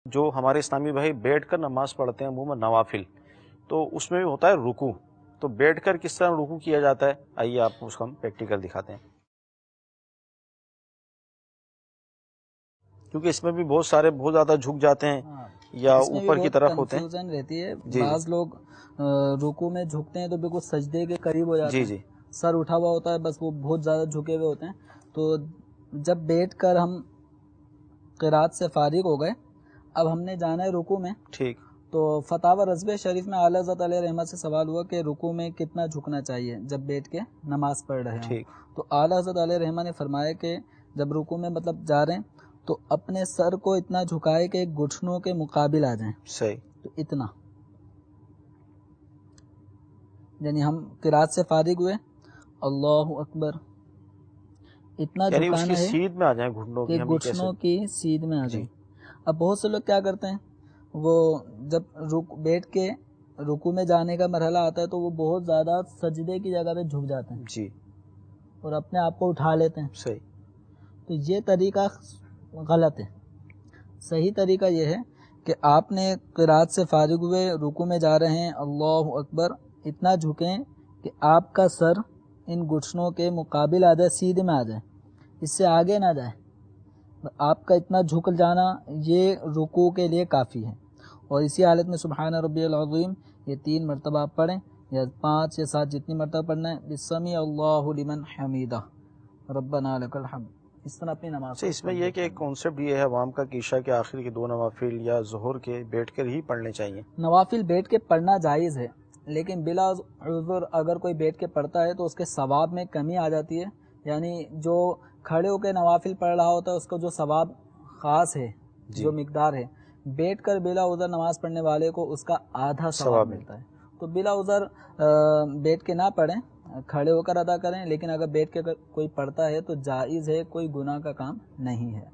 جو ہمارے اسلامی بھائی بیٹھ کر نماز پڑھتے ہیں عموماً نوافل، تو اس میں بھی ہوتا ہے رکوع، تو بیٹھ کر کس طرح رکوع کیا جاتا ہے؟ آئیے آپ کو اس کو ہم پریکٹیکل دکھاتے ہیں، کیونکہ اس میں بھی بہت سارے بہت زیادہ جھک جاتے ہیں یا اس میں بھی اوپر کی بہت طرف ہوتے ہیں. کنفیوژن رہتی ہے. جی بعض لوگ رکوع میں جھکتے ہیں تو بالکل سجدے کے قریب ہو جاتے جی ہیں، جی سر اٹھا ہوا ہوتا ہے، بس وہ بہت زیادہ جھکے ہوئے ہوتے ہیں. تو جب بیٹھ کر ہم قرات سے فارغ ہو گئے، اب ہم نے جانا ہے رکوع میں. ٹھیک. تو فتاوی رضویہ شریف میں اعلیٰ حضرت علیہ رحمت سے سوال ہوا کہ رکوع میں کتنا جھکنا چاہیے جب بیٹھ کے نماز پڑھ رہے ہوں. ٹھیک. تو اعلیٰ حضرت علیہ رحمت نے فرمایا کہ جب رکوع میں مطلب جا رہے ہیں تو اپنے سر کو اتنا جھکائے کہ گھٹنوں کے مقابل آ جائیں. صحیح. تو اتنا، یعنی ہم قرات سے فارغ ہوئے، اللہ اکبر، اتنا یعنی اس کی جھکانا ہے سیدھ میں آ جائیں گھٹنوں کہ کی، ہم یہ کیسے؟ گھٹنوں کی سیدھ میں آ جی. جائیں. اب بہت سے لوگ کیا کرتے ہیں، وہ جب بیٹھ کے رکوع میں جانے کا مرحلہ آتا ہے تو وہ بہت زیادہ سجدے کی جگہ پہ جھک جاتے ہیں جی. اور اپنے آپ کو اٹھا لیتے ہیں. صحیح. تو یہ طریقہ غلط ہے. صحیح طریقہ یہ ہے کہ آپ نے قرات سے فارغ ہوئے، رکوع میں جا رہے ہیں، اللہ اکبر، اتنا جھکیں کہ آپ کا سر ان گھٹنوں کے مقابل آ جائے، سیدھے میں آ جائے، اس سے آگے نہ جائے. آپ کا اتنا جھک جانا یہ رکوع کے لیے کافی ہے. اور اسی حالت میں سبحان ربی العظیم یہ 3 مرتبہ آپ پڑھیں، یا 5 یا 7 جتنی مرتبہ پڑھنا ہے. بسمی اللہ لمن حمیدہ ربنا لک الحمد. اس طرح اپنی نماز اس میں یہ کہ ایک کانسیپٹ یہ ہے عوام کا کہ عشاء کے آخر کے 2 نوافل یا ظہر کے بیٹھ کر ہی پڑھنے چاہیے. نوافل بیٹھ کے پڑھنا جائز ہے، لیکن بلا عذر اگر کوئی بیٹھ کے پڑھتا ہے تو اس کے ثواب میں کمی آ جاتی ہے. یعنی جو کھڑے ہو کے نوافل پڑھ رہا ہوتا ہے اس کو جو ثواب خاص ہے، جی. جو مقدار ہے، بیٹھ کر بلا عذر نماز پڑھنے والے کو اس کا آدھا ثواب ملتا ہے. تو بلا عذر بیٹھ کے نہ پڑھیں، کھڑے ہو کر ادا کریں. لیکن اگر بیٹھ کے کوئی پڑھتا ہے تو جائز ہے، کوئی گناہ کا کام نہیں ہے.